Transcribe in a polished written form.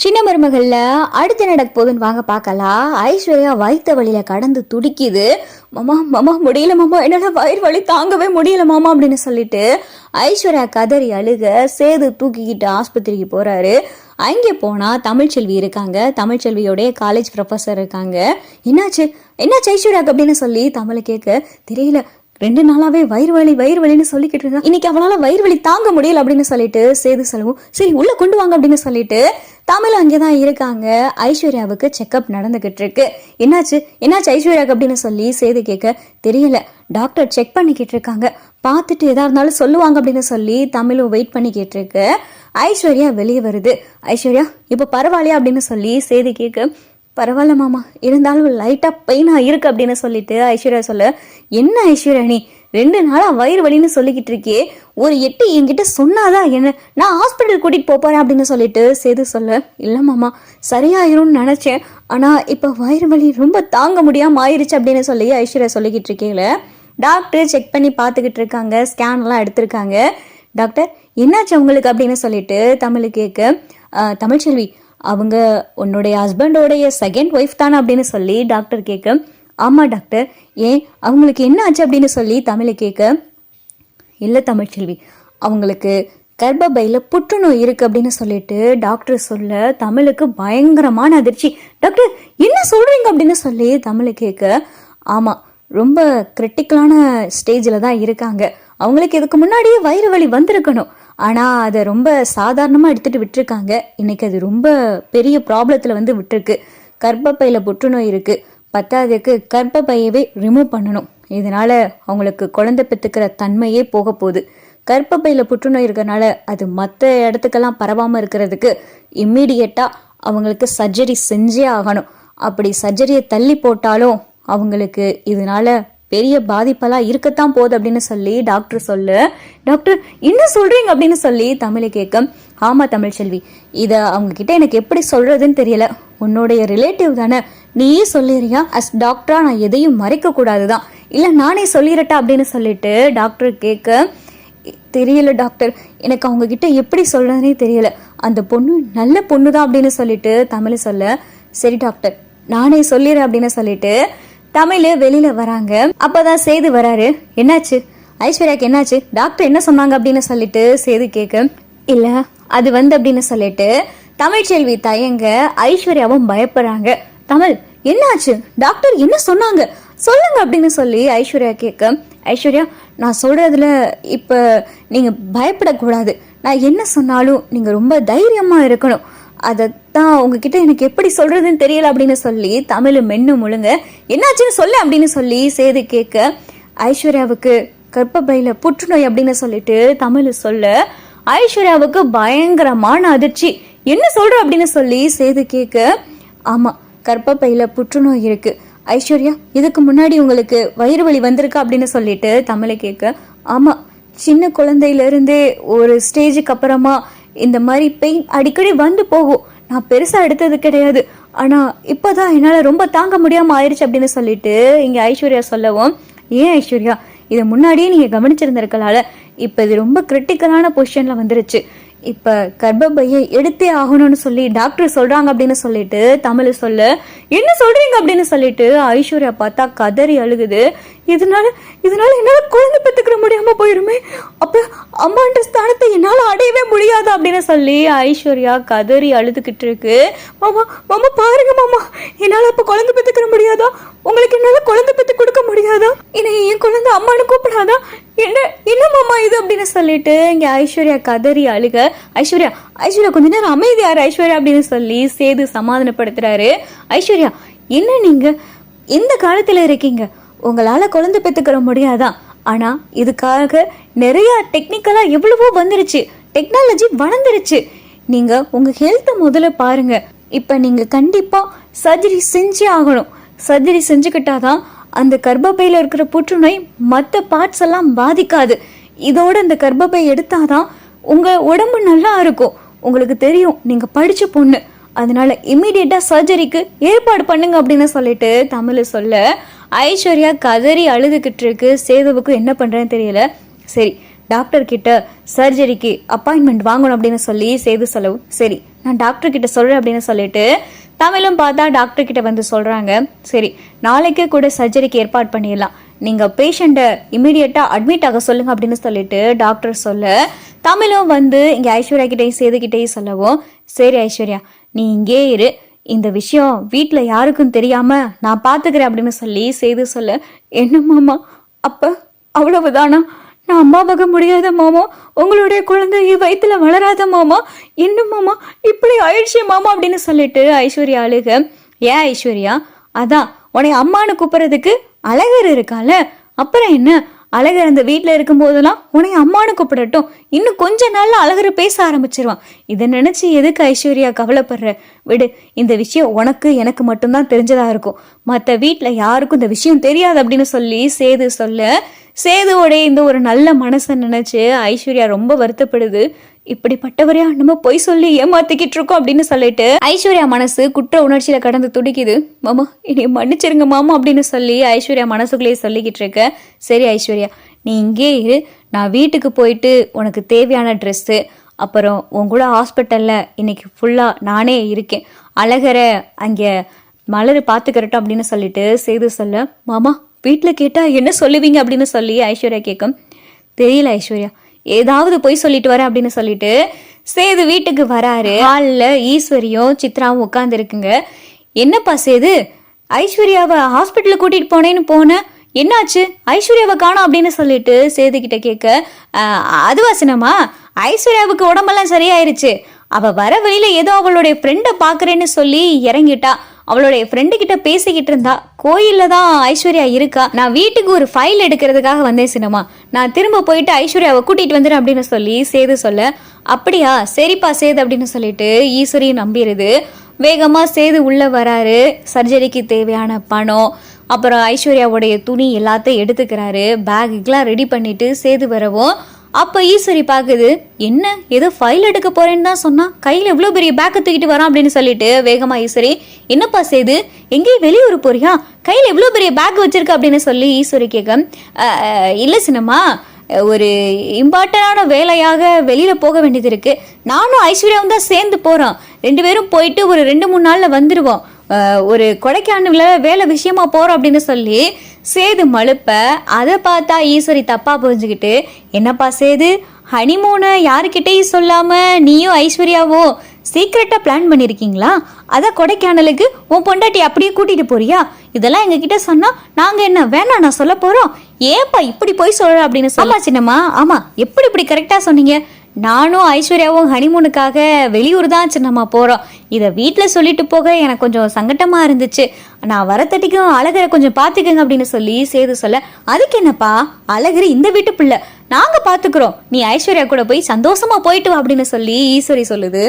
சின்ன மருமகள்ல அடுத்து நடக்க போகுதுன்னு வாங்க பார்க்கலாம். ஐஸ்வர்யா வயிற்று வழியில கடந்து துடிக்குது. மாமா மாமா முடியல மாமா, என்னால வயிறு வலி தாங்கவே முடியல மாமா அப்படின்னு சொல்லிட்டு ஐஸ்வர்யா கதறி அழுக சேது தூக்கிக்கிட்டு ஆஸ்பத்திரிக்கு போறாரு. அங்கே போனா தமிழ்ச்செல்வி இருக்காங்க. தமிழ்ச்செல்வியோடைய காலேஜ் ப்ரொஃபஸர் இருக்காங்க. என்னாச்சு என்னாச்சு ஐஸ்வர்யாக்கு அப்படின்னு சொல்லி தமிழை கேட்க, தெரியல 2 நாளாவே வயிறு வலின்னு சொல்லிக்கிட்டு இருந்தா, இன்னைக்கு அவளால வயிறு வலி தாங்க முடியல அப்படின்னு சொல்லிட்டு சேது செலவும் சரி உள்ள கொண்டு வாங்க அப்படின்னு சொல்லிட்டு தமிழ் அங்கேதான் இருக்காங்க. ஐஸ்வர்யாவுக்கு செக்அப் நடந்துகிட்டு இருக்கு. என்னாச்சு ஐஸ்வர்யாவுக்கு அப்படின்னு சொல்லி சேது கேட்க, தெரியல டாக்டர் செக் பண்ணிக்கிட்டு இருக்காங்க, பார்த்துட்டு எதா இருந்தாலும் சொல்லுவாங்க அப்படின்னு சொல்லி தமிழும் வெயிட் பண்ணிக்கிட்டு இருக்கு. ஐஸ்வர்யா வெளியே வருது. ஐஸ்வர்யா இப்ப பரவாயில்லையா அப்படின்னு சொல்லி சேது கேட்க, பரவாயில்ல மாமா, இருந்தாலும் லைட்டா பெயினா இருக்கு அப்படின்னு சொல்லிட்டு ஐஸ்வர்யா சொல்ல, என்ன ஐஸ்வர்யா நீ 2 நாளா வயிறு வலின்னு சொல்லிக்கிட்டு இருக்கே, ஒரு 8 என்கிட்ட சொன்னாதான் என்ன, நான் ஹாஸ்பிட்டல் கூட்டிட்டு போறேன் அப்படின்னு சொல்லிட்டு சேது சொல்ல, இல்ல மாமா சரியாயிரும்னு நினைச்சேன், ஆனா இப்ப வயிறு வலி ரொம்ப தாங்க முடியாம ஆயிருச்சு அப்படின்னு சொல்லி ஐஸ்வர்யா சொல்லிக்கிட்டு இருக்கேல. டாக்டர் செக் பண்ணி பார்த்துக்கிட்டு இருக்காங்க, ஸ்கேன் எல்லாம் எடுத்திருக்காங்க. டாக்டர் என்னாச்சு உங்களுக்கு அப்படின்னு சொல்லிட்டு தமிழ் கேட்க, தமிழ்ச்செல்வி அவங்க உன்னுடைய ஹஸ்பண்டோடைய செகண்ட் ஒய்ஃப் தானே அப்படின்னு சொல்லி டாக்டர் கேட்க, ஆமா டாக்டர், ஏன் அவங்களுக்கு என்ன ஆச்சு அப்படின்னு சொல்லி தமிழை கேட்க, இல்லை தமிழ்ச்செல்வி அவங்களுக்கு கர்ப்பப்பையில புற்றுநோய் இருக்கு அப்படின்னு சொல்லிட்டு டாக்டர் சொல்ல தமிழுக்கு பயங்கரமான அதிர்ச்சி. டாக்டர் என்ன சொல்றீங்க அப்படின்னு சொல்லி தமிழை கேட்க, ஆமா ரொம்ப கிரிட்டிக்கலான ஸ்டேஜில் தான் இருக்காங்க, அவங்களுக்கு இதுக்கு முன்னாடியே வயிறு வலி வந்திருக்கணும், ஆனால் அதை ரொம்ப சாதாரணமாக எடுத்துகிட்டு விட்டுருக்காங்க, இன்னைக்கு அது ரொம்ப பெரிய ப்ராப்ளத்தில் வந்து விட்டுருக்கு, கர்ப்பப்பையில் புற்றுநோய் இருக்குது, பத்தாவதுக்கு கர்ப்பப்பையவே ரிமூவ் பண்ணணும், இதனால் அவங்களுக்கு குழந்தை பெற்றுக்கிற தன்மையே போக போகுது, கர்ப்பப்பையில் புற்றுநோய் இருக்கிறனால அது மற்ற இடத்துக்கெல்லாம் பரவாமல் இருக்கிறதுக்கு இம்மீடியட்டாக அவங்களுக்கு சர்ஜரி செஞ்சே ஆகணும், அப்படி சர்ஜரியை தள்ளி போட்டாலும் அவங்களுக்கு இதனால பெரிய பாதிப்பெல்லாம் இருக்கத்தான் போகுது அப்படின்னு சொல்லி டாக்டர் சொல்ல, டாக்டர் என்ன சொல்றீங்க அப்படின்னு சொல்லி தமிழை கேட்க, ஆமா தமிழ்ச்செல்வி இதை அவங்க கிட்ட எனக்கு எப்படி சொல்றதுன்னு தெரியல, உன்னுடைய ரிலேட்டிவ் தானே, நீயே சொல்லிடுறியா, அஸ் டாக்டரா நான் எதையும் மறைக்க கூடாதுதான், இல்ல நானே சொல்லிடட்டா அப்படின்னு சொல்லிட்டு டாக்டர் கேட்க, தெரியல டாக்டர் எனக்கு அவங்க கிட்ட எப்படி சொல்றதுனே தெரியல, அந்த பொண்ணு நல்ல பொண்ணு தான் அப்படின்னு சொல்லிட்டு தமிழ் சொல்ல, சரி டாக்டர் நானே சொல்லிடுறேன் அப்படின்னு சொல்லிட்டு தமிழ் வெளியில வராங்க. அப்பதான் சேது வராரு. என்னாச்சு ஐஸ்வர்யாக்கு என்னாச்சு, டாக்டர் என்ன சொன்னாங்க அப்படின்னு சொல்லிட்டு சேது கேட்க, இல்ல அது அப்படின்னு சொல்லிட்டு தமிழ்ச்செல்வி தயங்க, ஐஸ்வர்யாவும் பயப்படுறாங்க. தமிழ் என்னாச்சு, டாக்டர் என்ன சொன்னாங்க சொல்லுங்க அப்படின்னு சொல்லி ஐஸ்வர்யா கேட்க, ஐஸ்வர்யா நான் சொல்றதுல இப்ப நீங்க பயப்படக்கூடாது, நான் என்ன சொன்னாலும் நீங்க ரொம்ப தைரியமா இருக்கணும், அதைத்தான் உங்ககிட்ட எனக்கு எப்படி சொல்றதுன்னு தெரியல அப்படின்னு சொல்லி தமிழ் மென்னு முழுங்க, என்னாச்சுன்னு சொல்ல அப்படின்னு சொல்லி சேது கேட்க, ஐஸ்வர்யாவுக்கு கர்ப்பப்பையில புற்றுநோய் அப்படின்னு சொல்லிட்டு தமிழ் சொல்ல ஐஸ்வர்யாவுக்கு பயங்கரமான அதிர்ச்சி. என்ன சொல்ற அப்படின்னு சொல்லி சேது கேட்க, ஆமா கர்ப்பப்பையில புற்றுநோய் இருக்கு ஐஸ்வர்யா, இதுக்கு முன்னாடி உங்களுக்கு வயிறு வலி வந்திருக்கா அப்படின்னு சொல்லிட்டு தமிழை கேட்க, ஆமா சின்ன குழந்தையில இருந்தே ஒரு ஸ்டேஜுக்கு அப்புறமா இந்த மாதிரி பெயின் அடிக்கடி வந்து போகும், நான் பெருசா எடுத்தது கிடையாது, ஆனா இப்பதான் என்னால ரொம்ப தாங்க முடியாம ஆயிடுச்சு அப்படின்னு சொல்லிட்டு இங்க ஐஸ்வர்யா சொல்லவும், ஏன் ஐஸ்வர்யா இதை முன்னாடியே நீங்க கவனிச்சிருந்திருக்கலால, இப்ப இது ரொம்ப கிரிட்டிக்கலான பொசிஷன்ல வந்துருச்சு, இப்ப கர்ப்பப்பையை எடுத்தே ஆகணும்னு சொல்லி டாக்டர் சொல்றாங்க அப்படின்னு சொல்லிட்டு தமிழ் சொல்ல, என்ன சொல்றீங்க அப்படின்னு சொல்லிட்டு ஐஸ்வர்யா பார்த்தா கதறி அழுகுது. இதனால என்னால குழந்தை பெற்றுக்கிற முடியாம போயிருமே, அப்ப அம்மான்ற ஸ்தானத்தை என்னால அடையவே முடியாது அப்படின்னு சொல்லி ஐஸ்வர்யா கதறி அழுதுகிட்டு இருக்கு. மாமா மாமா பாருங்க மாமா, என்னால அப்ப குழந்தை பெற்றுக்கிற முடியாதா, உங்களுக்கு என்னால குழந்தை பெற்று கொடுக்க முடியாதா, என்னை என் குழந்தை அம்மானு கூப்பிடாதா, என்ன மாமா இது அப்படின்னு சொல்லிட்டு இங்க ஐஸ்வர்யா கதறி அழுக, ஐஸ்வர்யா கொஞ்ச நேரம் அமைதியாரு ஐஸ்வர்யா அப்படின்னு சொல்லி சேது சமாதானப்படுத்துறாரு. ஐஸ்வர்யா என்ன நீங்க இந்த காலத்துல இருக்கீங்க, உங்களால குழந்தை பெற்றுக்கிற முடியாதான், ஆனா இதுக்காக நிறைய டெக்னிக்கலா எவ்வளவோ வந்துருச்சு, டெக்னாலஜி வளர்ந்துருச்சு, நீங்க உங்க ஹெல்த் முதல்ல பாருங்க, இப்ப நீங்க கண்டிப்பா சர்ஜரி செஞ்சே ஆகணும், சர்ஜரி செஞ்சுக்கிட்டாதான் அந்த கர்ப்பப்பையில இருக்கிற புற்றுநோய் மற்ற பார்ட்ஸ் எல்லாம் பாதிக்காது, இதோட அந்த கர்ப்பப்பை எடுத்தாதான் உங்க உடம்பு நல்லா இருக்கும், உங்களுக்கு தெரியும் நீங்க படிச்ச பொண்ணு, அதனால இம்மிடியட்டா சர்ஜரிக்கு ஏற்பாடு பண்ணுங்க அப்படின்னு சொல்லிட்டு தமிழ் சொல்ல ஐஸ்வர்யா கதறி அழுதுகிட்டு இருக்கு. சேதுவுக்கு என்ன பண்றேன்னு தெரியல. சரி டாக்டர் கிட்ட சர்ஜரிக்கு அப்பாயின்மெண்ட் வாங்கணும் அப்படின்னு சொல்லி சேது சொல்லவும், சரி நான் டாக்டர் கிட்ட சொல்றேன் அப்படின்னு சொல்லிட்டு தமிழும் பார்த்தா டாக்டர் கிட்ட வந்து சொல்றாங்க, சரி நாளைக்கே கூட சர்ஜரிக்கு ஏற்பாடு பண்ணிடலாம், நீங்க பேஷண்ட்டை இமீடியட்டா அட்மிட் ஆக சொல்லுங்க அப்படின்னு சொல்லிட்டு டாக்டர் சொல்ல தமிழும் வந்து இங்க ஐஸ்வர்யா கிட்டையும் சேதுக்கிட்டையும் சொல்லவும், சரி ஐஸ்வர்யா நீ இங்கே இரு, இந்த விஷயம் வீட்டில் யாருக்கும் தெரியாம நான் பார்த்துக்கிறேன் அப்படின்னு சொல்லி சேது சொல்ல, என்ன மாமா அப்ப அவ்வளவுதானா? நான் அம்மாவாக முடியாத மாமா, உங்களுடைய குழந்தை வயிற்றுல வளராத மாமா, என்ன மாமா இப்படி ஆயிடுச்சு மாமா அப்படின்னு சொல்லிட்டு ஐஸ்வர்யா அழுக. ஏன் ஐஸ்வர்யா, அதான் உன்னை அம்மானு கூப்பிடுறதுக்கு அழகர் இருக்கால, அப்புறம் என்ன, அழகர் அந்த வீட்டில் இருக்கும் போதெல்லாம் உன்னை அம்மானு கூப்பிடட்டும், இன்னும் கொஞ்ச நாள்ல அழகரை பேச ஆரம்பிச்சிருவான். இதை நினைச்சு எதுக்கு ஐஸ்வர்யா கவலைப்படுற, விடு, இந்த விஷயம் உனக்கு எனக்கு மட்டும்தான் தெரிஞ்சதா இருக்கும், மற்ற வீட்டில் யாருக்கும் இந்த விஷயம் தெரியாது அப்படின்னு சொல்லி சேது சொல்ல சேதுவோடைய இந்த ஒரு நல்ல மனசை நினைச்சு ஐஸ்வர்யா ரொம்ப வருத்தப்படுது. இப்படிப்பட்டவரையா நம்ம பொய் சொல்லி ஏமாத்திக்கிட்டு இருக்கோம் அப்படின்னு சொல்லிட்டு ஐஸ்வர்யா மனசு குற்ற உணர்ச்சியில கடந்து துடிக்குது. மாமா இனி மன்னிச்சிருங்க மாமா அப்படின்னு சொல்லி ஐஸ்வர்யா மனசுக்குள்ளேயே சொல்லிக்கிட்டு இருக்க. சரி ஐஸ்வர்யா நீ இங்கே இரு, நான் வீட்டுக்கு போயிட்டு உனக்கு தேவையான ட்ரெஸ்ஸு, அப்புறம் உன் கூட ஹாஸ்பிட்டலில் இன்னைக்கு ஃபுல்லாக நானே இருக்கேன், அழகரை அங்கே மலர் பார்த்துக்கிறட்டும் அப்படின்னு சொல்லிட்டு சேது சொல்ல, மாமா வீட்டில் கேட்டால் என்ன சொல்லுவீங்க அப்படின்னு சொல்லி ஐஸ்வர்யா கேட்கும். தெரியல ஐஸ்வர்யா, ஏதாவது போய் சொல்லிட்டு வரேன் அப்படின்னு சொல்லிட்டு சேது வீட்டுக்கு வராரு. ஹாலில் ஈஸ்வரியும் சித்ராவும் உட்கார்ந்து இருக்குங்க. என்னப்பா சேது, ஐஸ்வர்யாவை ஹாஸ்பிட்டலுக்கு கூட்டிட்டு போனேன்னு போனேன், என்னாச்சு, ஐஸ்வர்யாவை காணோம் அப்படின்னு சொல்லிட்டு சேது கிட்ட கேட்க, அதுவா சின்னம்மா, ஐஸ்வர்யாவுக்கு உடம்பெல்லாம் சரியாயிருச்சு, அவ வர வழியில ஏதோ அவளுடைய ஃப்ரெண்டை பாக்குறேன்னு சொல்லி இறங்கிட்டா, அவளுடைய ஃப்ரெண்டு கிட்ட பேசிக்கிட்டு இருந்தா, கோயில்ல தான் ஐஸ்வர்யா இருக்கா, நான் வீட்டுக்கு ஒரு ஃபைல் எடுக்கிறதுக்காக வந்தேன் சினிமா, நான் திரும்ப போயிட்டு ஐஸ்வர்யாவை கூட்டிட்டு வந்துடுறேன் அப்படின்னு சொல்லி சேது சொல்ல, அப்படியா சரிப்பா சேது அப்படின்னு சொல்லிட்டு ஈஸ்வரியும் நம்பிடுது. வேகமா சேது உள்ள வராரு. சர்ஜரிக்கு தேவையான பணம், அப்புறம் ஐஸ்வர்யாவுடைய துணி எல்லாத்தையும் எடுத்துக்கிறாரு. பேக்குக்கெல்லாம் ரெடி பண்ணிட்டு சேது வரவும் அப்ப ஈஸ்வரி பாக்குது, என்ன ஏதோ ஃபைல் எடுக்க போறேன்னு தான் சொன்னா, கையில எவ்வளவு பெரிய பேக்கை தூக்கிட்டு வரான் அப்படின்னு சொல்லிட்டு வேகமா ஈஸ்வரி, என்னப்பா சேது எங்கேயும் வெளியூர் போறியா, கையில எவ்வளவு பெரிய பேக் வச்சிருக்க அப்படின்னு சொல்லி ஈஸ்வரி கேட்க, இல்ல சின்னம்மா ஒரு இம்பார்ட்டன்டான வேலையாக வெளியில போக வேண்டியது இருக்கு, நானும் ஐஸ்வர்யாவும் தான் சேர்ந்து போறோம், 2 பேரும் போயிட்டு ஒரு 2-3 நாள்ல வந்துருவோம், ஒரு கொடைக்கானல்ல வேலை விஷயமா போறோம் அப்படின்னு சொல்லி சேது மழுப்ப, அதை பார்த்தா ஈஸ்வரி தப்பா புரிஞ்சுக்கிட்டு, என்னப்பா சேது ஹனிமூனை யாருக்கிட்டையும் சொல்லாம நீயும் ஐஸ்வர்யாவோ சீக்கிரட்டா பிளான் பண்ணிருக்கீங்களா, அதான் கொடைக்கானலுக்கு உன் பொண்டாட்டி அப்படியே கூட்டிட்டு போறியா, இதெல்லாம் எங்க கிட்ட சொன்னா நாங்க என்ன வேணா நான் சொல்ல போறோம், ஏன்பா இப்படி போய் சொல்ற அப்படின்னு சொல்ல. சின்னம்மா ஆமா எப்படி இப்படி கரெக்டா சொன்னீங்க, நானும் ஐஸ்வர்யாவும் ஹனிமூனுக்காக வெளியூர் தான் சின்னம்மா போகிறோம், இதை வீட்டில் சொல்லிட்டு போக எனக்கு கொஞ்சம் சங்கட்டமாக இருந்துச்சு, நான் வரத்தட்டிக்கும் அழகரை கொஞ்சம் பார்த்துக்கங்க அப்படின்னு சொல்லி சேது சொல்ல, அதுக்கு என்னப்பா அழகர் இந்த வீட்டு பிள்ளை, நாங்கள் பார்த்துக்குறோம், நீ ஐஸ்வர்யா கூட போய் சந்தோஷமா போயிட்டு வா அப்படின்னு சொல்லி ஈஸ்வரி சொல்லுது.